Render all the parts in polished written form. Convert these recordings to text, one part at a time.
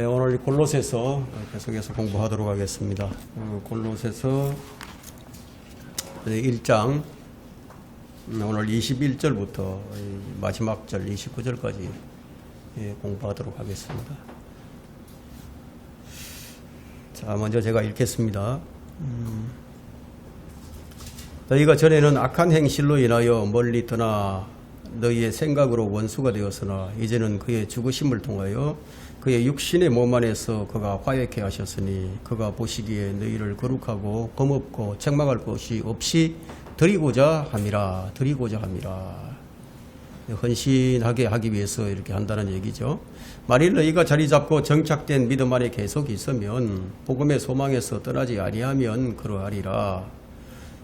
오늘 골로새서 계속해서 공부하도록 하겠습니다. 골로새서 1장 오늘 21절부터 마지막 절 29절까지 공부하도록 하겠습니다. 자, 먼저 제가 읽겠습니다. 너희가 전에는 악한 행실로 인하여 멀리 떠나 너희의 생각으로 원수가 되었으나 이제는 그의 죽으심을 통하여 그의 육신의 몸 안에서 그가 화해케 하셨으니 그가 보시기에 너희를 거룩하고 검없고 책망할 것이 없이 드리고자 함이라. 헌신하게 하기 위해서 이렇게 한다는 얘기죠. 만일 너희가 자리 잡고 정착된 믿음 안에 계속 있으면 복음의 소망에서 떠나지 아니하면 그러하리라.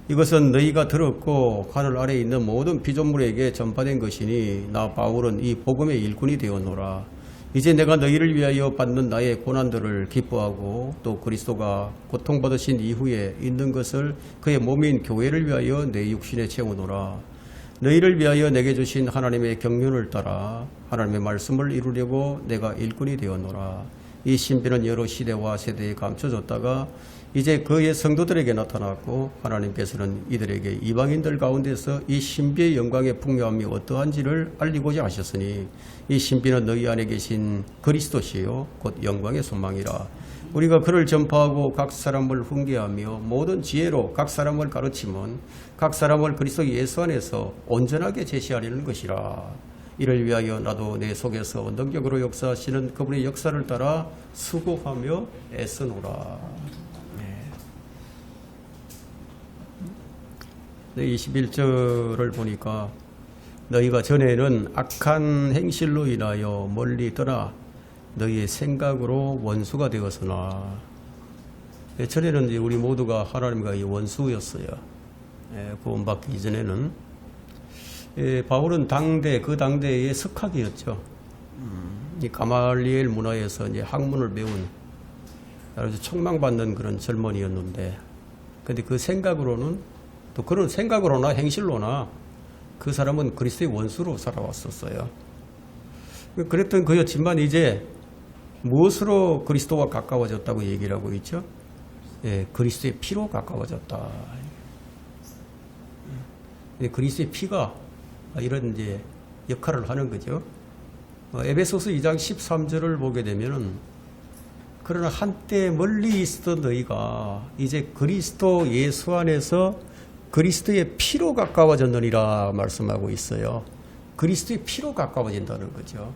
이것은 너희가 들었고 하늘 아래에 있는 모든 피조물에게 전파된 것이니 나 바울은 이 복음의 일꾼이 되었노라. 이제 내가 너희를 위하여 받는 나의 고난들을 기뻐하고 또 그리스도가 고통받으신 이후에 있는 것을 그의 몸인 교회를 위하여 내 육신에 채우노라. 너희를 위하여 내게 주신 하나님의 경륜을 따라 하나님의 말씀을 이루려고 내가 일꾼이 되었노라. 이 신비는 여러 시대와 세대에 감춰졌다가 이제 그의 성도들에게 나타났고 하나님께서는 이들에게 이방인들 가운데서 이 신비의 영광의 풍요함이 어떠한지를 알리고자 하셨으니 이 신비는 너희 안에 계신 그리스도시요 곧 영광의 소망이라. 우리가 그를 전파하고 각 사람을 훈계하며 모든 지혜로 각 사람을 가르치면 각 사람을 그리스도 예수 안에서 온전하게 제시하려는 것이라. 이를 위하여 나도 내 속에서 능력으로 역사하시는 그분의 역사를 따라 수고하며 애쓰노라. 21절을 보니까 너희가 전에는 악한 행실로 인하여 멀리 떠나 너희의 생각으로 원수가 되었으나, 전에는 이제 우리 모두가 하나님과 원수였어요. 구원받기 이전에는. 바울은 그 당대의 석학이었죠. 이 가말리엘 문화에서 이제 학문을 배운 아주 촉망받는 그런 젊은이였는데, 근데 그 생각으로는 또 그런 생각으로나 행실로나 그 사람은 그리스도의 원수로 살아왔었어요. 그랬던 그였지만 이제 무엇으로 그리스도와 가까워졌다고 얘기를 하고 있죠? 그리스도의 피로 가까워졌다. 그리스도의 피가 이런 이제 역할을 하는 거죠. 에베소서 2장 13절을 보게 되면은 그러나 한때 멀리 있었던 너희가 이제 그리스도 예수 안에서 그리스도의 피로 가까워졌느니라 말씀하고 있어요. 그리스도의 피로 가까워진다는 거죠.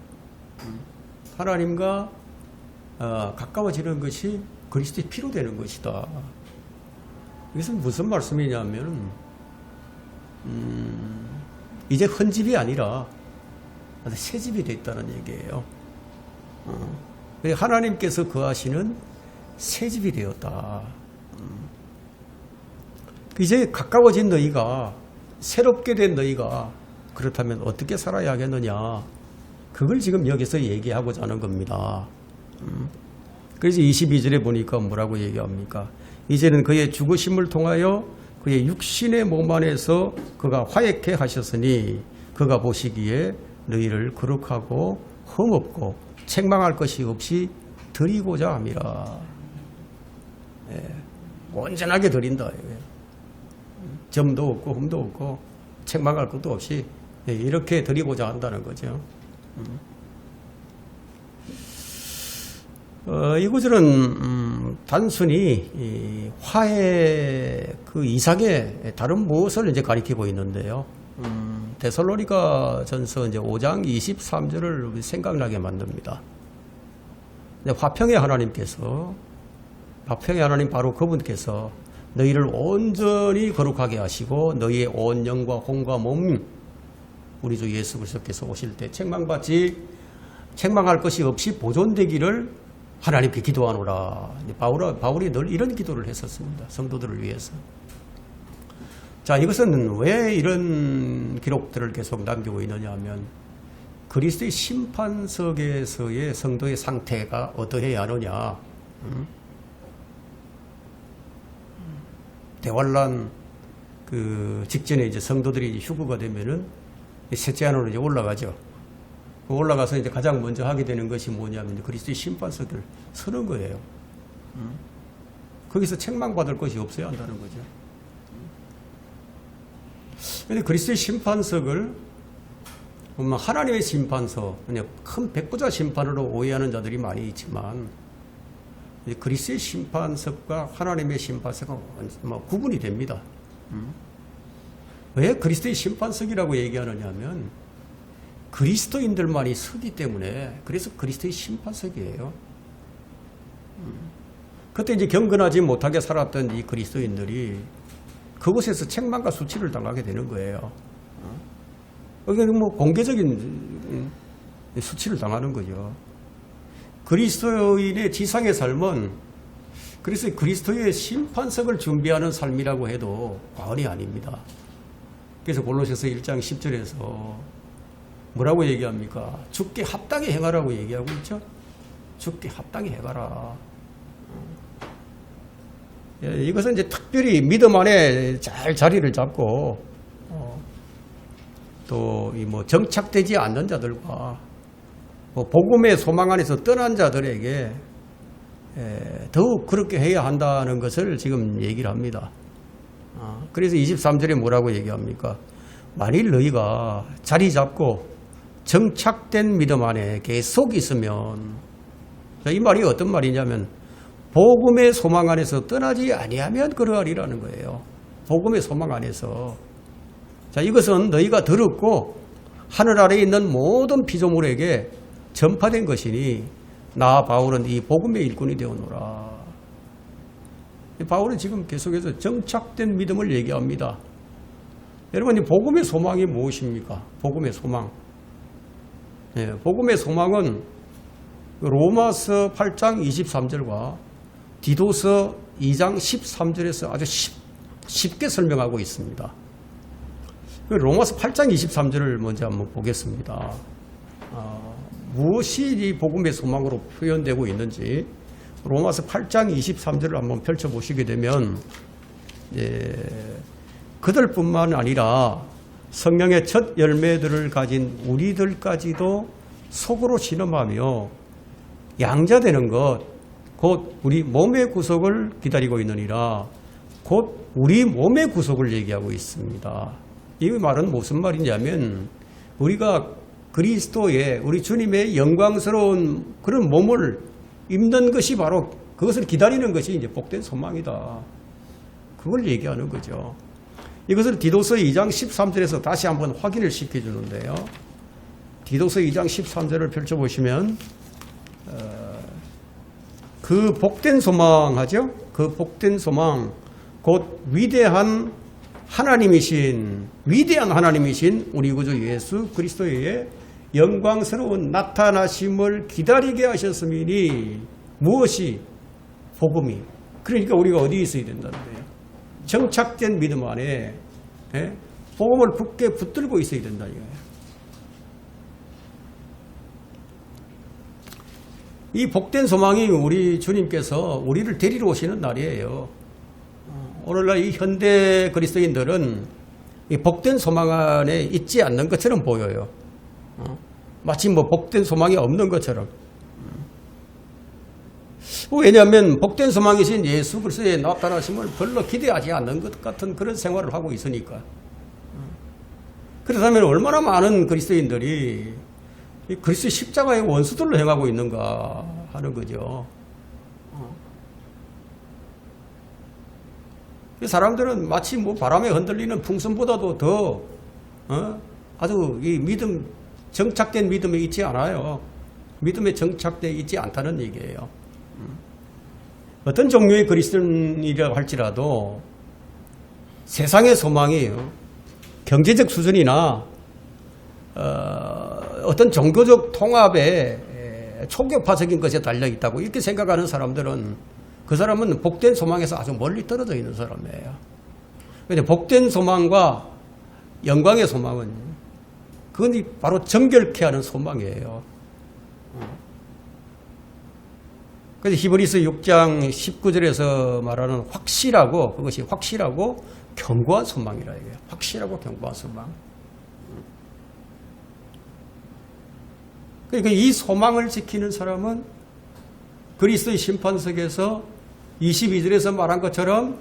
하나님과 가까워지는 것이 그리스도의 피로 되는 것이다. 이것은 무슨 말씀이냐면 이제 헌집이 아니라 새 집이 됐다는 얘기예요. 하나님께서 거하시는 새 집이 되었다. 이제 가까워진 너희가, 새롭게 된 너희가 그렇다면 어떻게 살아야 하겠느냐, 그걸 지금 여기서 얘기하고자 하는 겁니다. 그래서 22절에 보니까 뭐라고 얘기합니까? 이제는 그의 죽으심을 통하여 그의 육신의 몸 안에서 그가 화해케 하셨으니 그가 보시기에 너희를 거룩하고 흠없고 책망할 것이 없이 드리고자 함이라. 온전하게 드린다. 점도 없고 흠도 없고 책망할 것도 없이 이렇게 드리고자 한다는 거죠. 이 구절은 단순히 화해 그 이상의 다른 무엇을 이제 가리키고 있는데요. 데살로니가 전서 이제 5장 23절을 생각나게 만듭니다. 화평의 하나님 바로 그분께서 너희를 온전히 거룩하게 하시고 너희의 온 영과 혼과 몸 우리 주 예수 그리스도께서 오실 때 책망할 것이 없이 보존되기를 하나님께 기도하노라. 바울이 늘 이런 기도를 했었습니다. 성도들을 위해서. 자, 이것은 왜 이런 기록들을 계속 남기고 있느냐 하면 그리스도의 심판석에서의 성도의 상태가 어떠해야 하느냐. 대환란 그 직전에 이제 성도들이 휴거가 되면은 셋째 안으로 이제 올라가죠. 올라가서 이제 가장 먼저 하게 되는 것이 뭐냐면 그리스도의 심판석을 서는 거예요. 거기서 책망받을 것이 없어야 한다는 거죠. 그런데 그리스도의 심판석을 하나님의 심판석, 그냥 큰 백부자 심판으로 오해하는 자들이 많이 있지만 그리스도의 심판석과 하나님의 심판석은 구분이 됩니다. 왜 그리스도의 심판석이라고 얘기하느냐 하면 그리스도인들만이 서기 때문에 그래서 그리스도의 심판석이에요. 그때 이제 경건하지 못하게 살았던 이 그리스도인들이 그곳에서 책망과 수치를 당하게 되는 거예요. 이게 공개적인 수치를 당하는 거죠. 그리스도인의 지상의 삶은 그래서 그리스도의 심판석을 준비하는 삶이라고 해도 과언이 아닙니다. 그래서 골로새서 1장 10절에서 뭐라고 얘기합니까? 주께 합당히 행하라고 얘기하고 있죠. 주께 합당히 행하라. 이것은 이제 특별히 믿음 안에 잘 자리를 잡고 또 이 정착되지 않는 자들과 복음의 소망 안에서 떠난 자들에게 더욱 그렇게 해야 한다는 것을 지금 얘기를 합니다. 그래서 23절에 뭐라고 얘기합니까? 만일 너희가 자리 잡고 정착된 믿음 안에 계속 있으면, 이 말이 어떤 말이냐면 복음의 소망 안에서 떠나지 아니하면 그러하리라는 거예요. 복음의 소망 안에서. 자, 이것은 너희가 들었고 하늘 아래에 있는 모든 피조물에게 전파된 것이니 나 바울은 이 복음의 일꾼이 되어노라. 바울은 지금 계속해서 정착된 믿음을 얘기합니다. 여러분, 이 복음의 소망이 무엇입니까? 복음의 소망. 복음의 소망은 로마서 8장 23절과 디도서 2장 13절에서 아주 쉽게 설명하고 있습니다. 로마서 8장 23절을 먼저 한번 보겠습니다. 무엇이 이 복음의 소망으로 표현되고 있는지 로마서 8장 23절을 한번 펼쳐보시게 되면 그들뿐만 아니라 성령의 첫 열매들을 가진 우리들까지도 속으로 신음하며 양자되는 것, 곧 우리 몸의 구속을 기다리고 있느니라. 곧 우리 몸의 구속을 얘기하고 있습니다. 이 말은 무슨 말이냐면 우리가 그리스도의 우리 주님의 영광스러운 그런 몸을 입는 것이 바로 그것을 기다리는 것이 이제 복된 소망이다. 그걸 얘기하는 거죠. 이것을 디도서 2장 13절에서 다시 한번 확인을 시켜주는데요. 디도서 2장 13절을 펼쳐보시면 그 복된 소망 하죠. 그 복된 소망 곧 위대한 하나님이신 우리 구주 예수 그리스도의 영광스러운 나타나심을 기다리게 하셨음이니 무엇이? 복음이. 그러니까 우리가 어디에 있어야 된다는 거예요? 정착된 믿음 안에 복음을 굳게 붙들고 있어야 된다 이거예요. 이 복된 소망이 우리 주님께서 우리를 데리러 오시는 날이에요. 오늘날 이 현대 그리스도인들은 이 복된 소망 안에 있지 않는 것처럼 보여요. 마치 복된 소망이 없는 것처럼. 왜냐하면 복된 소망이신 예수 그리스도의 나타나심을 별로 기대하지 않는 것 같은 그런 생활을 하고 있으니까. 그렇다면 얼마나 많은 그리스도인들이 그리스도의 십자가의 원수들로 행하고 있는가 하는 거죠. 사람들은 마치 바람에 흔들리는 풍선보다도 더 아주 이 믿음, 정착된 믿음에 있지 않아요. 믿음에 정착되어 있지 않다는 얘기예요. 어떤 종류의 그리스도인이라고 할지라도 세상의 소망이 경제적 수준이나 어떤 종교적 통합에 초교파적인 것에 달려있다고 이렇게 생각하는 사람들은 그 사람은 복된 소망에서 아주 멀리 떨어져 있는 사람이에요. 그런데 복된 소망과 영광의 소망은 그건 바로 정결케 하는 소망이에요. 그래서 히브리서 6장 19절에서 말하는 확실하고 그것이 확실하고 견고한 소망이라 얘기해요. 확실하고 견고한 소망. 그러니까 이 소망을 지키는 사람은 그리스도의 심판석에서 22절에서 말한 것처럼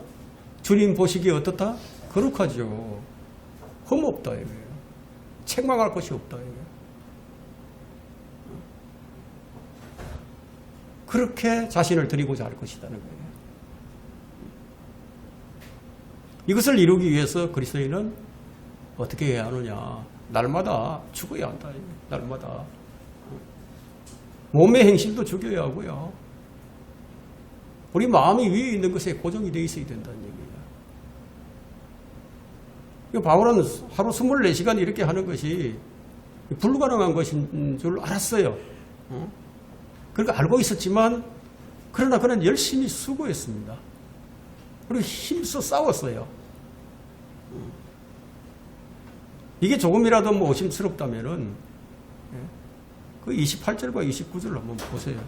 주님 보시기에 어떻다? 거룩하죠. 흠없다 이거예요. 책망할 것이 없다 이거예요. 그렇게 자신을 드리고자 할 것이라는 거예요. 이것을 이루기 위해서 그리스도인은 어떻게 해야 하느냐? 날마다 죽어야 한다. 날마다. 몸의 행실도 죽여야 하고요. 우리 마음이 위에 있는 것에 고정이 되어 있어야 된다는 얘기예요. 바울은 하루 24시간 이렇게 하는 것이 불가능한 것인 줄 알았어요. 그러니까 알고 있었지만 그러나 그는 열심히 수고했습니다. 그리고 힘써 싸웠어요. 이게 조금이라도 뭐 의심스럽다면은 그 28절과 29절을 한번 보세요.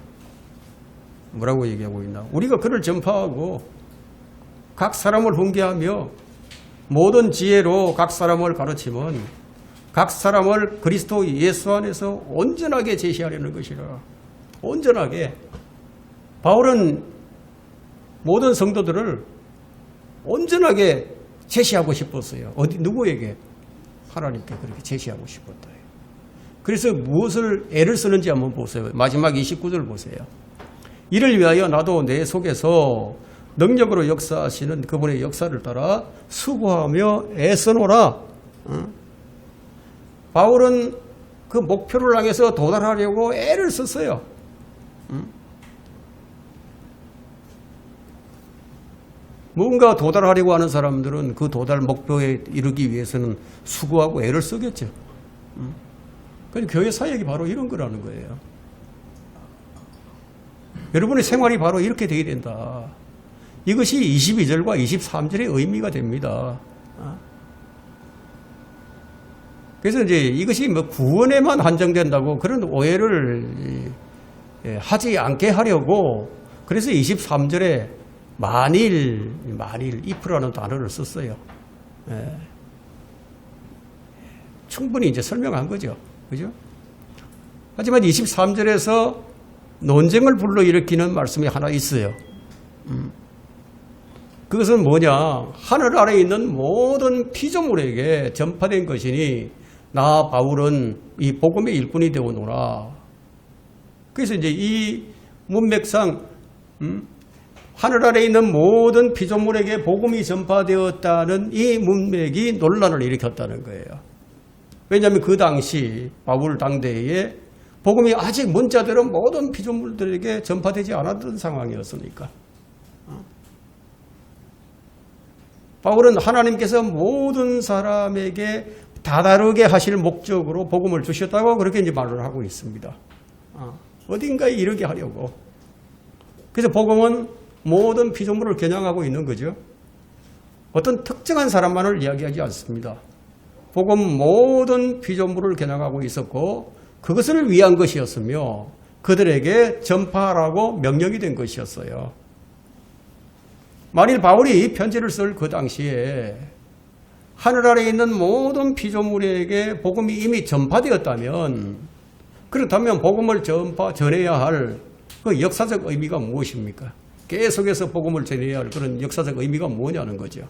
뭐라고 얘기하고 있나? 우리가 그를 전파하고 각 사람을 훈계하며 모든 지혜로 각 사람을 가르치면 각 사람을 그리스도 예수 안에서 온전하게 제시하려는 것이라. 온전하게. 바울은 모든 성도들을 온전하게 제시하고 싶었어요. 어디 누구에게? 하나님께 그렇게 제시하고 싶었다. 그래서 무엇을 애를 쓰는지 한번 보세요. 마지막 29절 보세요. 이를 위하여 나도 내 속에서 능력으로 역사하시는 그분의 역사를 따라 수고하며 애써노라. 바울은 그 목표를 향해서 도달하려고 애를 썼어요. 뭔가 도달하려고 하는 사람들은 그 도달 목표에 이르기 위해서는 수고하고 애를 쓰겠죠. 그러니까 교회 사역이 바로 이런 거라는 거예요. 여러분의 생활이 바로 이렇게 되어야 된다. 이것이 22절과 23절의 의미가 됩니다. 그래서 이제 이것이 뭐 구원에만 한정된다고 그런 오해를 하지 않게 하려고 그래서 23절에 만일 if라는 단어를 썼어요. 충분히 이제 설명한 거죠. 그죠? 하지만 23절에서 논쟁을 불러일으키는 말씀이 하나 있어요. 그것은 뭐냐? 하늘 아래에 있는 모든 피조물에게 전파된 것이니 나 바울은 이 복음의 일꾼이 되어노라. 그래서 이제 이 문맥상 하늘 아래에 있는 모든 피조물에게 복음이 전파되었다는 이 문맥이 논란을 일으켰다는 거예요. 왜냐하면 그 당시 바울 당대에 복음이 아직 문자대로 모든 피조물들에게 전파되지 않았던 상황이었으니까. 바울은 하나님께서 모든 사람에게 다다르게 하실 목적으로 복음을 주셨다고 그렇게 이제 말을 하고 있습니다. 어딘가에 이르게 하려고. 그래서 복음은 모든 피조물을 겨냥하고 있는 거죠. 어떤 특정한 사람만을 이야기하지 않습니다. 복음 모든 피조물을 겨냥하고 있었고 그것을 위한 것이었으며 그들에게 전파하라고 명령이 된 것이었어요. 만일 바울이 이 편지를 쓸 그 당시에 하늘 아래에 있는 모든 피조물에게 복음이 이미 전파되었다면 그렇다면 복음을 전해야 할 그 역사적 의미가 무엇입니까? 계속해서 복음을 전해야 할 그런 역사적 의미가 뭐냐는 거죠.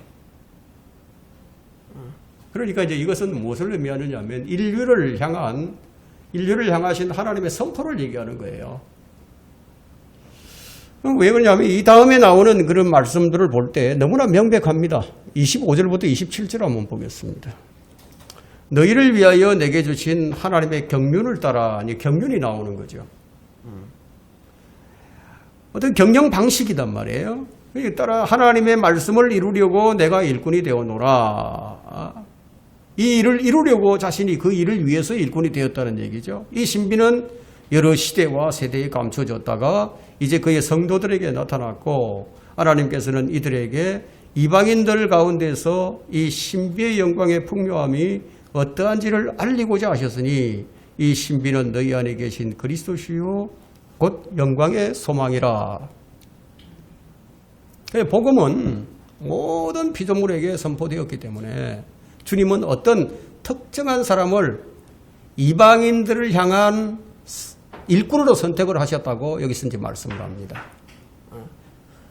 그러니까 이제 이것은 무엇을 의미하느냐 하면 인류를 향하신 하나님의 선포를 얘기하는 거예요. 왜 그러냐면 이 다음에 나오는 그런 말씀들을 볼 때 너무나 명백합니다. 25절부터 27절 한번 보겠습니다. 너희를 위하여 내게 주신 하나님의 경륜을 따라 경륜이 나오는 거죠. 어떤 경영 방식이단 말이에요. 따라 하나님의 말씀을 이루려고 내가 일꾼이 되어노라. 이 일을 이루려고 자신이 그 일을 위해서 일꾼이 되었다는 얘기죠. 이 신비는 여러 시대와 세대에 감춰졌다가 이제 그의 성도들에게 나타났고 하나님께서는 이들에게 이방인들 가운데서 이 신비의 영광의 풍요함이 어떠한지를 알리고자 하셨으니 이 신비는 너희 안에 계신 그리스도시요 곧 영광의 소망이라. 복음은 모든 피조물에게 선포되었기 때문에 주님은 어떤 특정한 사람을 이방인들을 향한 일꾼으로 선택을 하셨다고 여기서 이제 말씀을 합니다.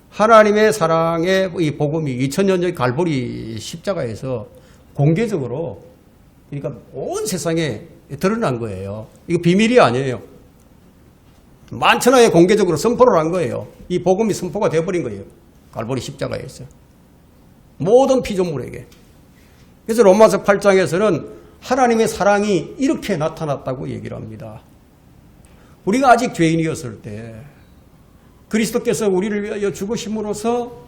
하나님의 사랑의 이 복음이 2000년 전 갈보리 십자가에서 공개적으로 그러니까 온 세상에 드러난 거예요. 이거 비밀이 아니에요. 만천하에 공개적으로 선포를 한 거예요. 이 복음이 선포가 되어버린 거예요. 갈보리 십자가에서. 모든 피조물에게. 그래서 로마서 8장에서는 하나님의 사랑이 이렇게 나타났다고 얘기를 합니다. 우리가 아직 죄인이었을 때 그리스도께서 우리를 위하여 죽으심으로써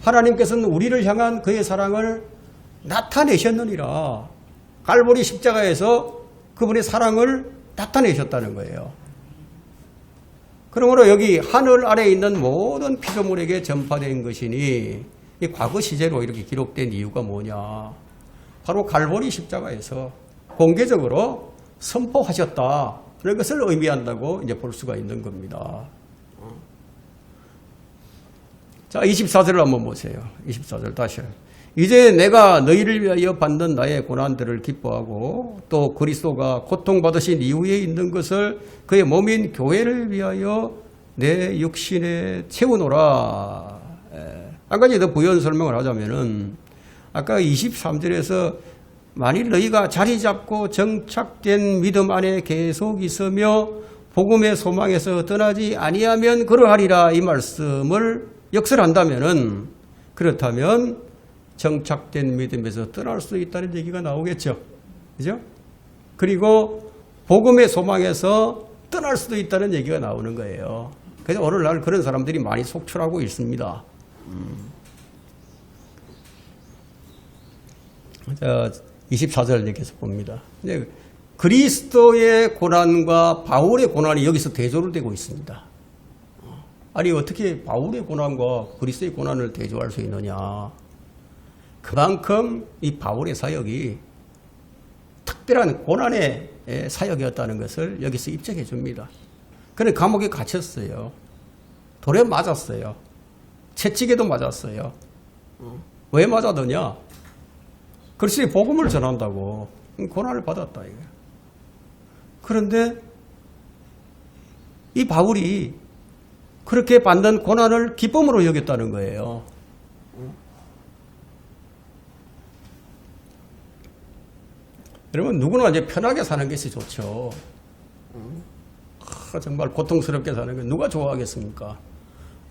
하나님께서는 우리를 향한 그의 사랑을 나타내셨느니라. 갈보리 십자가에서 그분의 사랑을 나타내셨다는 거예요. 그러므로 여기 하늘 아래에 있는 모든 피조물에게 전파된 것이니 이 과거 시제로 이렇게 기록된 이유가 뭐냐. 바로 갈보리 십자가에서 공개적으로 선포하셨다. 그런 것을 의미한다고 이제 볼 수가 있는 겁니다. 자, 24절을 한번 보세요. 24절 다시요. 이제 내가 너희를 위하여 받는 나의 고난들을 기뻐하고 또 그리스도가 고통받으신 이후에 있는 것을 그의 몸인 교회를 위하여 내 육신에 채우노라. 한 가지 더 부연 설명을 하자면은 아까 23절에서 만일 너희가 자리 잡고 정착된 믿음 안에 계속 있으며 복음의 소망에서 떠나지 아니하면 그러하리라 이 말씀을 역설한다면은 그렇다면 정착된 믿음에서 떠날 수 있다는 얘기가 나오겠죠. 그죠? 그리고 복음의 소망에서 떠날 수도 있다는 얘기가 나오는 거예요. 그래서 오늘날 그런 사람들이 많이 속출하고 있습니다. 자, 24절 계속 봅니다. 그리스도의 고난과 바울의 고난이 여기서 대조를 되고 있습니다. 아니 어떻게 바울의 고난과 그리스도의 고난을 대조할 수 있느냐. 그만큼 이 바울의 사역이 특별한 고난의 사역이었다는 것을 여기서 입증해 줍니다. 그는 감옥에 갇혔어요. 돌에 맞았어요. 채찍에도 맞았어요. 왜 맞았느냐? 그리스도의 복음을 전한다고 고난을 받았다. 이거야. 그런데 이 바울이 그렇게 받는 고난을 기쁨으로 여겼다는 거예요. 여러분 누구나 이제 편하게 사는 것이 좋죠. 정말 고통스럽게 사는 게 누가 좋아하겠습니까?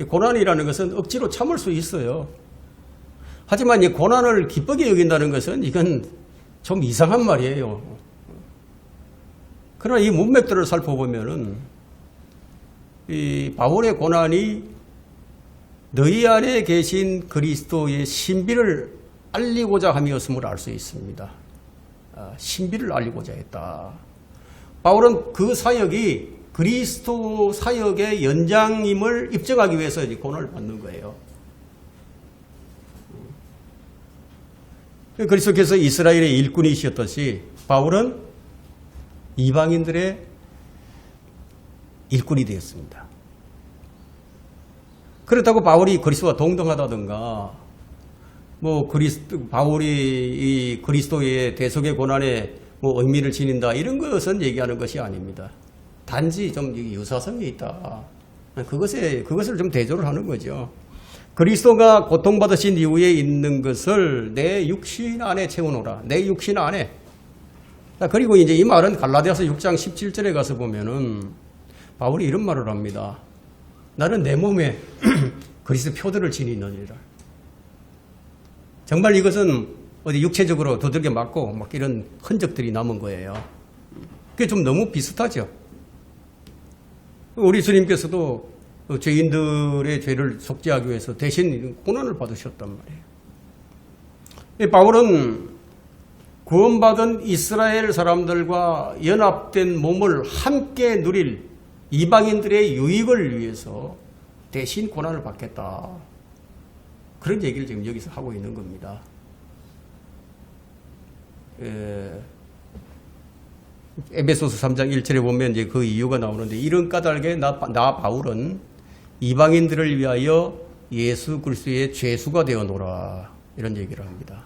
이 고난이라는 것은 억지로 참을 수 있어요. 하지만 이 고난을 기쁘게 여긴다는 것은 이건 좀 이상한 말이에요. 그러나 이 문맥들을 살펴보면은 이 바울의 고난이 너희 안에 계신 그리스도의 신비를 알리고자 함이었음을 알 수 있습니다. 신비를 알리고자 했다. 바울은 그 사역이 그리스도 사역의 연장임을 입증하기 위해서 고난을 받는 거예요. 그리스도께서 이스라엘의 일꾼이셨듯이 바울은 이방인들의 일꾼이 되었습니다. 그렇다고 바울이 그리스도와 동등하다든가 바울이 이 그리스도의 대속의 고난에 의미를 지닌다 이런 것은 얘기하는 것이 아닙니다. 단지 좀 유사성이 있다. 그것을 좀 대조를 하는 거죠. 그리스도가 고통받으신 이후에 있는 것을 내 육신 안에 채워놓으라. 내 육신 안에. 그리고 이제 이 말은 갈라디아서 6장 17절에 가서 보면은 바울이 이런 말을 합니다. 나는 내 몸에 그리스도 표들을 지니느니라. 정말 이것은 어디 육체적으로 두들겨 맞고 막 이런 흔적들이 남은 거예요. 그게 좀 너무 비슷하죠. 우리 주님께서도 죄인들의 죄를 속죄하기 위해서 대신 고난을 받으셨단 말이에요. 바울은 구원받은 이스라엘 사람들과 연합된 몸을 함께 누릴 이방인들의 유익을 위해서 대신 고난을 받겠다. 그런 얘기를 지금 여기서 하고 있는 겁니다. 에베소서 3장 1절에 보면 이제 그 이유가 나오는데 이런 까닭에 나 바울은 이방인들을 위하여 예수 그리스도의 죄수가 되어 노라 이런 얘기를 합니다.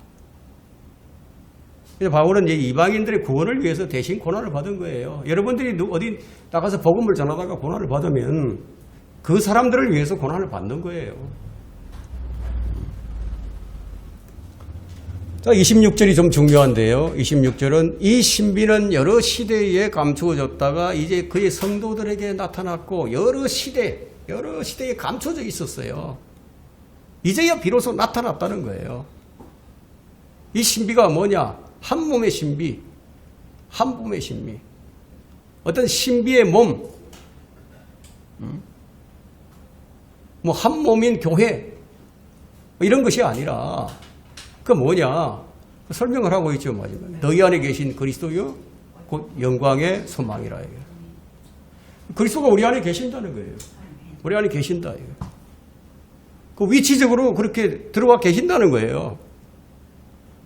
그래서 바울은 이제 이방인들의 구원을 위해서 대신 고난을 받은 거예요. 여러분들이 어디 나가서 복음을 전하다가 고난을 받으면 그 사람들을 위해서 고난을 받는 거예요. 자, 26절이 좀 중요한데요. 26절은 이 신비는 여러 시대에 감추어졌다가 이제 그의 성도들에게 나타났고 여러 시대에 감춰져 있었어요. 이제야 비로소 나타났다는 거예요. 이 신비가 뭐냐? 한 몸의 신비, 한 몸의 신비. 어떤 신비의 몸, 뭐 한 몸인 교회 이런 것이 아니라 그 뭐냐? 설명을 하고 있죠. 마지막에 너희 안에 계신 그리스도요 곧 영광의 소망이라. 그리스도가 우리 안에 계신다는 거예요. 우리 안에 계신다. 그 위치적으로 그렇게 들어와 계신다는 거예요.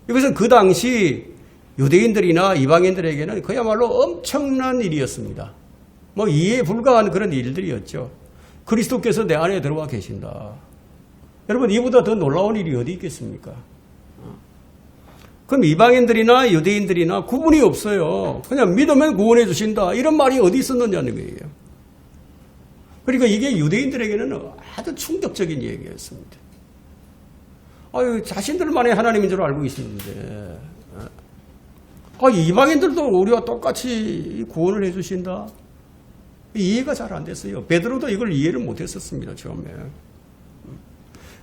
이것은 그 당시 유대인들이나 이방인들에게는 그야말로 엄청난 일이었습니다. 뭐 이해에 불과한 그런 일들이었죠. 그리스도께서 내 안에 들어와 계신다. 여러분, 이보다 더 놀라운 일이 어디 있겠습니까? 그럼 이방인들이나 유대인들이나 구분이 없어요. 그냥 믿으면 구원해 주신다. 이런 말이 어디 있었느냐는 거예요. 그러니까 이게 유대인들에게는 아주 충격적인 얘기였습니다. 자신들만의 하나님인 줄 알고 있었는데, 이방인들도 우리와 똑같이 구원을 해주신다? 이해가 잘 안 됐어요. 베드로도 이걸 이해를 못 했었습니다, 처음에.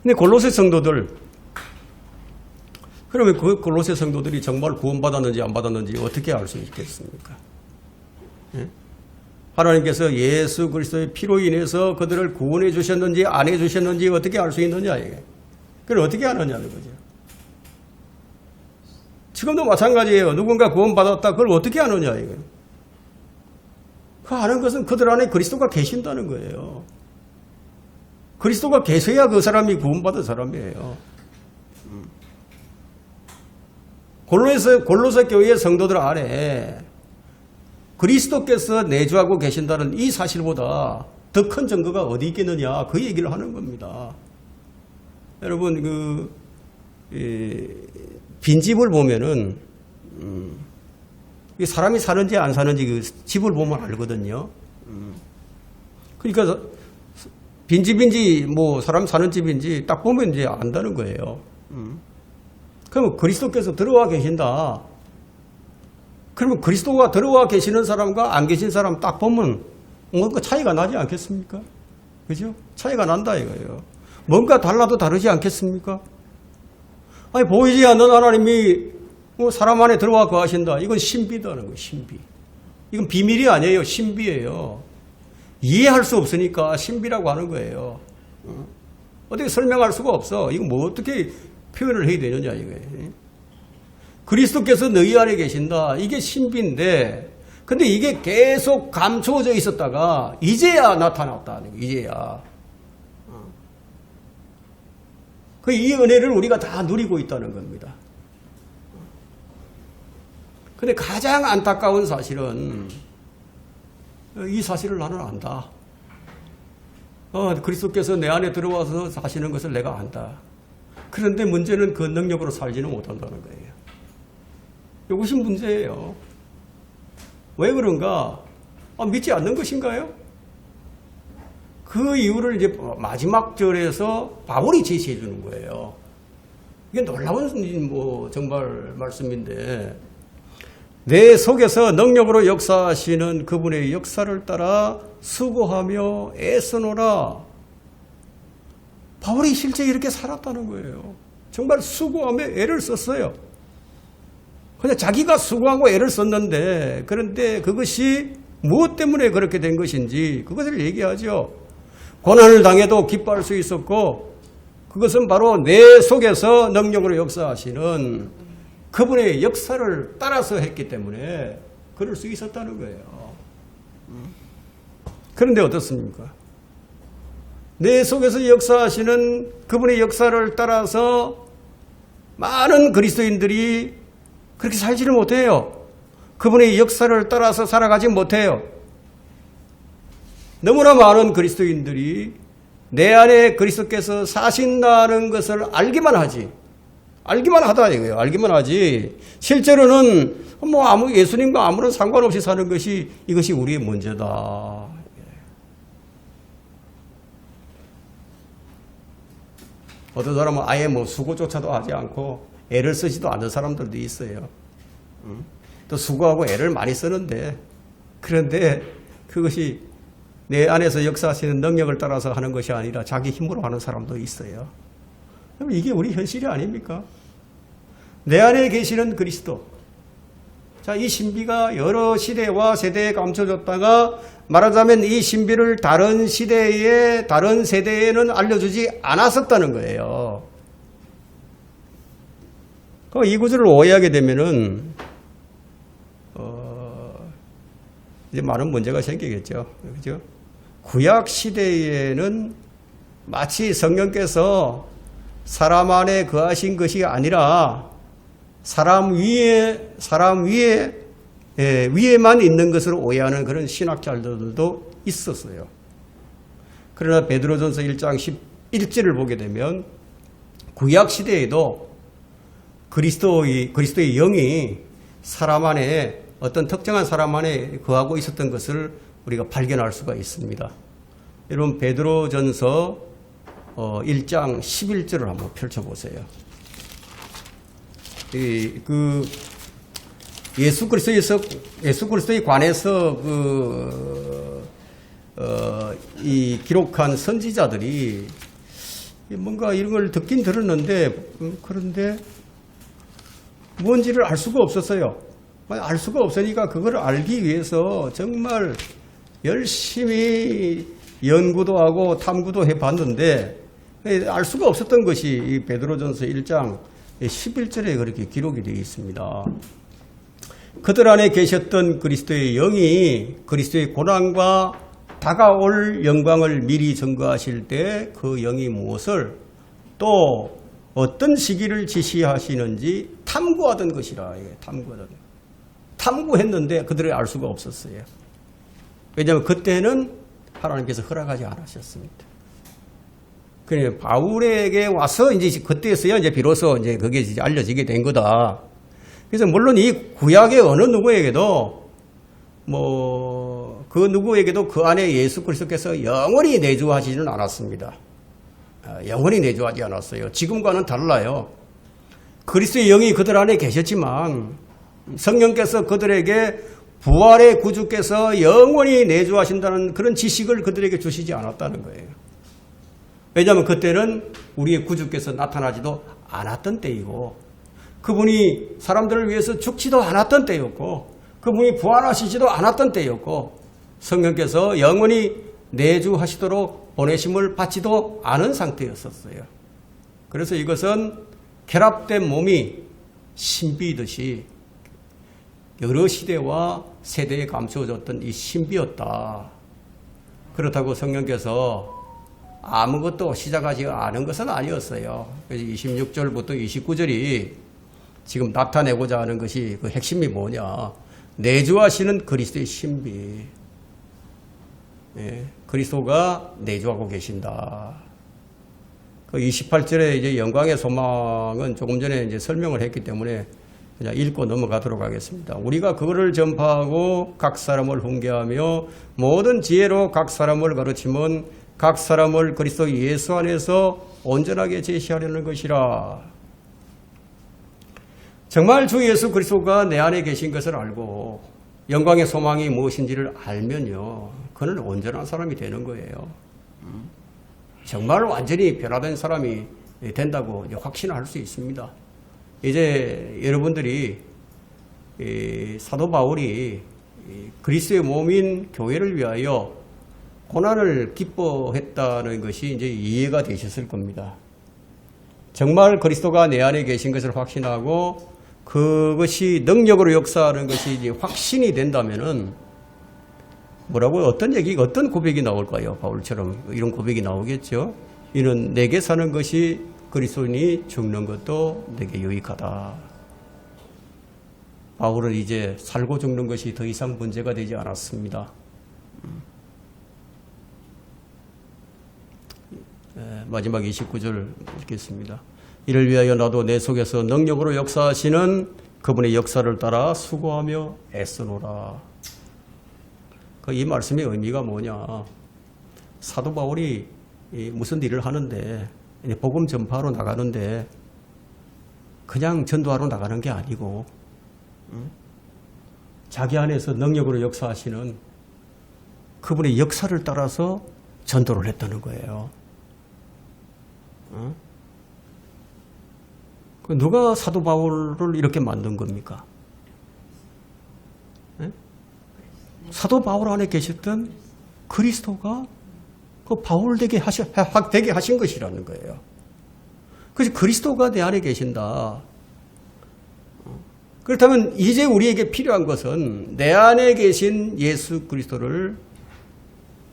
근데 골로새 성도들, 그러면 그 골로새 성도들이 정말 구원받았는지 안 받았는지 어떻게 알 수 있겠습니까? 하나님께서 예수 그리스도의 피로 인해서 그들을 구원해 주셨는지 안 해 주셨는지 어떻게 알 수 있느냐, 이게. 그걸 어떻게 아느냐는 거죠. 지금도 마찬가지예요. 누군가 구원받았다. 그걸 어떻게 아느냐, 이거. 그 아는 것은 그들 안에 그리스도가 계신다는 거예요. 그리스도가 계셔야 그 사람이 구원받은 사람이에요. 골로새 교회의 성도들 안에 그리스도께서 내주하고 계신다는 이 사실보다 더 큰 증거가 어디 있겠느냐, 그 얘기를 하는 겁니다. 여러분, 빈집을 보면은, 사람이 사는지 안 사는지 그 집을 보면 알거든요. 그러니까 빈집인지 뭐 사람 사는 집인지 딱 보면 이제 안다는 거예요. 그러면 그리스도께서 들어와 계신다. 그러면 그리스도가 들어와 계시는 사람과 안 계신 사람 딱 보면 뭔가 차이가 나지 않겠습니까? 그죠? 차이가 난다 이거예요. 뭔가 달라도 다르지 않겠습니까? 아니, 보이지 않는 하나님이 사람 안에 들어와 거하신다. 이건 신비다는 거예요, 신비. 이건 비밀이 아니에요, 신비예요. 이해할 수 없으니까 신비라고 하는 거예요. 어떻게 설명할 수가 없어. 이거 뭐 어떻게 표현을 해야 되느냐, 이거예요. 그리스도께서 너희 안에 계신다. 이게 신비인데, 근데 이게 계속 감추어져 있었다가 이제야 나타났다는 거예요, 이제야. 이 은혜를 우리가 다 누리고 있다는 겁니다. 근데 가장 안타까운 사실은 이 사실을 나는 안다. 그리스도께서 내 안에 들어와서 사시는 것을 내가 안다. 그런데 문제는 그 능력으로 살지는 못한다는 거예요. 이것이 문제예요. 왜 그런가? 믿지 않는 것인가요? 그 이유를 이제 마지막 절에서 바울이 제시해 주는 거예요. 이게 놀라운 정말 말씀인데, 내 속에서 능력으로 역사하시는 그분의 역사를 따라 수고하며 애쓰노라. 바울이 실제 이렇게 살았다는 거예요. 정말 수고하며 애를 썼어요. 그냥 자기가 수고하고 애를 썼는데, 그런데 그것이 무엇 때문에 그렇게 된 것인지 그것을 얘기하죠. 고난을 당해도 기뻐할 수 있었고, 그것은 바로 내 속에서 능력으로 역사하시는 그분의 역사를 따라서 했기 때문에 그럴 수 있었다는 거예요. 그런데 어떻습니까? 내 속에서 역사하시는 그분의 역사를 따라서 많은 그리스도인들이 그렇게 살지를 못해요. 그분의 역사를 따라서 살아가지 못해요. 너무나 많은 그리스도인들이 내 안에 그리스도께서 사신다는 것을 알기만 하지, 알기만 하다 이거예요. 알기만 하지. 실제로는 뭐 예수님과 아무런 상관없이 사는 것이 이것이 우리의 문제다. 어떤 사람은 아예 뭐 수고조차도 하지 않고 애를 쓰지도 않는 사람들도 있어요. 또 수고하고 애를 많이 쓰는데, 그런데 그것이 내 안에서 역사하시는 능력을 따라서 하는 것이 아니라 자기 힘으로 하는 사람도 있어요. 그럼 이게 우리 현실이 아닙니까? 내 안에 계시는 그리스도. 자, 이 신비가 여러 시대와 세대에 감춰졌다가 말하자면 이 신비를 다른 시대에, 다른 세대에는 알려주지 않았었다는 거예요. 이 구절을 오해하게 되면은, 이제 많은 문제가 생기겠죠. 그죠? 구약 시대에는 마치 성령께서 사람 안에 거하신 것이 아니라 사람 위에만 있는 것으로 오해하는 그런 신학자들도 있었어요. 그러나 베드로전서 1장 11절을 보게 되면 구약 시대에도 그리스도의 영이 사람 안에, 어떤 특정한 사람 안에 거하고 있었던 것을 우리가 발견할 수가 있습니다. 여러분 베드로전서 1장 11절을 한번 펼쳐보세요. 예수 그리스도에 관해서 이 기록한 선지자들이 뭔가 이런 걸 듣긴 들었는데, 그런데 뭔지를 알 수가 없었어요. 알 수가 없으니까 그걸 알기 위해서 정말 열심히 연구도 하고 탐구도 해봤는데 알 수가 없었던 것이 이 베드로전서 1장 11절에 그렇게 기록이 되어 있습니다. 그들 안에 계셨던 그리스도의 영이 그리스도의 고난과 다가올 영광을 미리 증거하실 때 그 영이 무엇을 또 어떤 시기를 지시하시는지 탐구하던 것이라. 탐구했는데 그들이 알 수가 없었어요. 왜냐하면 그때는 하나님께서 허락하지 않으셨습니다. 그러니까 바울에게 와서 이제 그때서야 이제 비로소 이제 그게 이제 알려지게 된 거다. 그래서 물론 이 구약의 어느 누구에게도 그 누구에게도 그 안에 예수 그리스도께서 영원히 내주하지는 않았습니다. 영원히 내주하지 않았어요. 지금과는 달라요. 그리스도의 영이 그들 안에 계셨지만 성령께서 그들에게 부활의 구주께서 영원히 내주하신다는 그런 지식을 그들에게 주시지 않았다는 거예요. 왜냐하면 그때는 우리의 구주께서 나타나지도 않았던 때이고, 그분이 사람들을 위해서 죽지도 않았던 때였고, 그분이 부활하시지도 않았던 때였고, 성령께서 영원히 내주하시도록 보내심을 받지도 않은 상태였었어요. 그래서 이것은 결합된 몸이 신비이듯이 여러 시대와 세대에 감추어졌던 이 신비였다. 그렇다고 성령께서 아무것도 시작하지 않은 것은 아니었어요. 그래서 26절부터 29절이 지금 나타내고자 하는 것이 그 핵심이 뭐냐. 내주하시는 그리스도의 신비. 그리스도가 내주하고 계신다. 그 28절에 이제 영광의 소망은 조금 전에 이제 설명을 했기 때문에 그냥 읽고 넘어가도록 하겠습니다. 우리가 그거를 전파하고 각 사람을 훈계하며 모든 지혜로 각 사람을 가르치면 각 사람을 그리스도 예수 안에서 온전하게 제시하려는 것이라. 정말 주 예수 그리스도가 내 안에 계신 것을 알고 영광의 소망이 무엇인지를 알면요, 그는 온전한 사람이 되는 거예요. 정말 완전히 변화된 사람이 된다고 확신할 수 있습니다. 이제 여러분들이 사도 바울이 그리스도의 몸인 교회를 위하여 고난을 기뻐했다는 것이 이제 이해가 되셨을 겁니다. 정말 그리스도가 내 안에 계신 것을 확신하고 그것이 능력으로 역사하는 것이 이제 확신이 된다면은 뭐라고요? 어떤 고백이 나올까요? 바울처럼 이런 고백이 나오겠죠. 이는 내게 사는 것이 그리스도인이 죽는 것도 내게 유익하다. 바울은 이제 살고 죽는 것이 더 이상 문제가 되지 않았습니다. 마지막 29절 읽겠습니다. 이를 위하여 나도 내 속에서 능력으로 역사하시는 그분의 역사를 따라 수고하며 애쓰노라. 이 말씀의 의미가 뭐냐. 사도 바울이 무슨 일을 하는데 복음 전파하러 나가는데 그냥 전도하러 나가는 게 아니고 자기 안에서 능력으로 역사하시는 그분의 역사를 따라서 전도를 했다는 거예요. 누가 사도 바울을 이렇게 만든 겁니까? 사도 바울 안에 계셨던 그리스도가 그 바울 되게 하신 것이라는 거예요. 그래서 그리스도가 내 안에 계신다. 그렇다면 이제 우리에게 필요한 것은 내 안에 계신 예수 그리스도를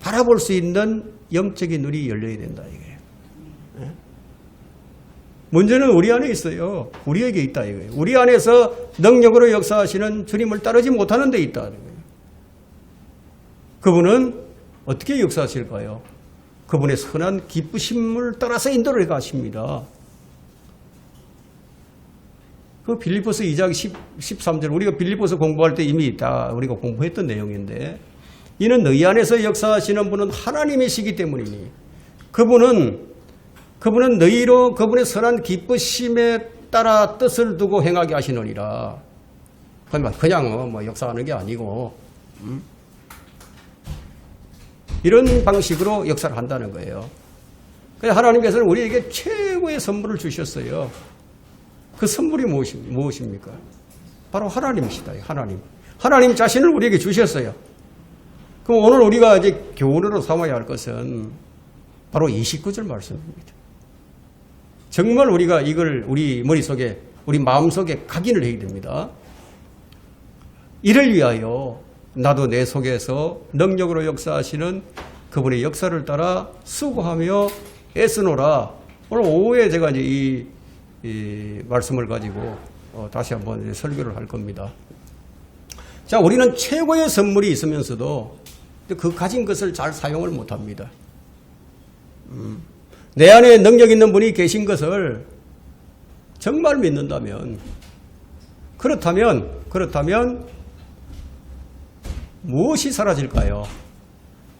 바라볼 수 있는 영적인 눈이 열려야 된다 이거예요. 문제는 우리 안에 있어요. 우리에게 있다 이거예요. 우리 안에서 능력으로 역사하시는 주님을 따르지 못하는 데 있다. 그분은 어떻게 역사하실까요? 그분의 선한 기쁘심을 따라서 인도를 가십니다. 그 빌립보서 2장 13절 우리가 빌립보서 공부할 때 이미 다 우리가 공부했던 내용인데 이는 너희 안에서 역사하시는 분은 하나님이시기 때문이니 그분은 너희로 그분의 선한 기쁘심에 따라 뜻을 두고 행하게 하시느니라. 그냥 뭐 역사하는 게 아니고 이런 방식으로 역사를 한다는 거예요. 그래서 하나님께서는 우리에게 최고의 선물을 주셨어요. 그 선물이 무엇입니까? 바로 하나님이시다. 하나님 자신을 우리에게 주셨어요. 그럼 오늘 우리가 이제 교훈으로 삼아야 할 것은 바로 29절 말씀입니다. 정말 우리가 이걸 우리 머릿속에, 우리 마음속에 각인을 해야 됩니다. 이를 위하여 나도 내 속에서 능력으로 역사하시는 그분의 역사를 따라 수고하며 애쓰노라. 오늘 오후에 제가 이제 이 말씀을 가지고 다시 한번 이제 설교를 할 겁니다. 자, 우리는 최고의 선물이 있으면서도 그 가진 것을 잘 사용을 못 합니다. 내 안에 능력 있는 분이 계신 것을 정말 믿는다면, 그렇다면 무엇이 사라질까요?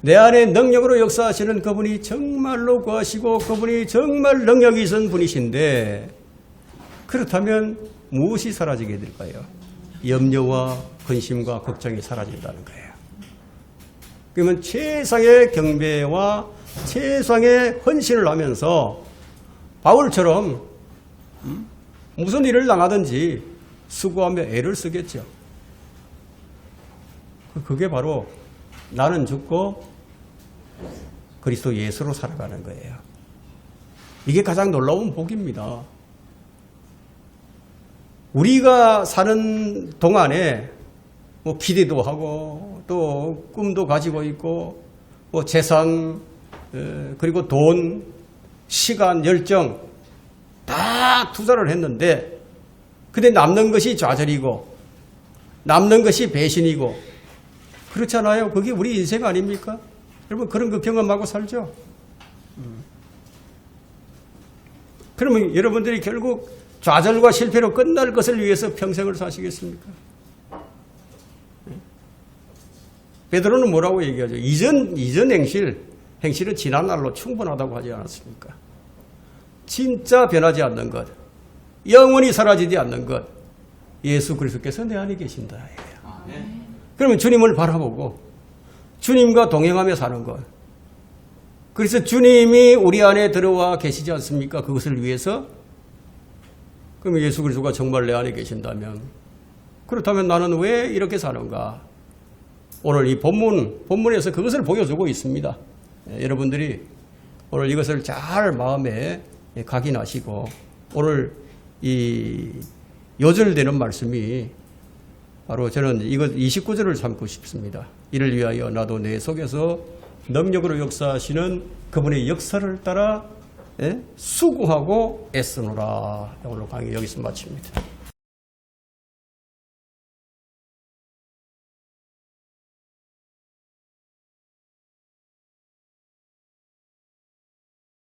내 안에 능력으로 역사하시는 그분이 정말로 구하시고 그분이 정말 능력이 있는 분이신데 그렇다면 무엇이 사라지게 될까요? 염려와 근심과 걱정이 사라진다는 거예요. 그러면 최상의 경배와 최상의 헌신을 하면서 바울처럼 무슨 일을 당하든지 수고하며 애를 쓰겠죠. 그게 바로 나는 죽고 그리스도 예수로 살아가는 거예요. 이게 가장 놀라운 복입니다. 우리가 사는 동안에 뭐 기대도 하고 또 꿈도 가지고 있고 뭐 재산 그리고 돈, 시간, 열정 다 투자를 했는데 근데 남는 것이 좌절이고 남는 것이 배신이고 그렇잖아요. 그게 우리 인생 아닙니까? 여러분 그런 거 경험하고 살죠. 그러면 여러분들이 결국 좌절과 실패로 끝날 것을 위해서 평생을 사시겠습니까? 베드로는 뭐라고 얘기하죠? 이전 행실은 지난 날로 충분하다고 하지 않았습니까? 진짜 변하지 않는 것, 영원히 사라지지 않는 것, 예수 그리스도께서 내 안에 계신다. 그러면 주님을 바라보고 주님과 동행하며 사는 것. 그래서 주님이 우리 안에 들어와 계시지 않습니까? 그것을 위해서. 그러면 예수 그리스도가 정말 내 안에 계신다면 그렇다면 나는 왜 이렇게 사는가? 오늘 이 본문에서 그것을 보여주고 있습니다. 여러분들이 오늘 이것을 잘 마음에 각인하시고 오늘 이 요절되는 말씀이 바로 저는 이것 29절을 삼고 싶습니다. 이를 위하여 나도 내 속에서 능력으로 역사하시는 그분의 역사를 따라 수고하고 애쓰노라. 오늘 강의 여기서 마칩니다.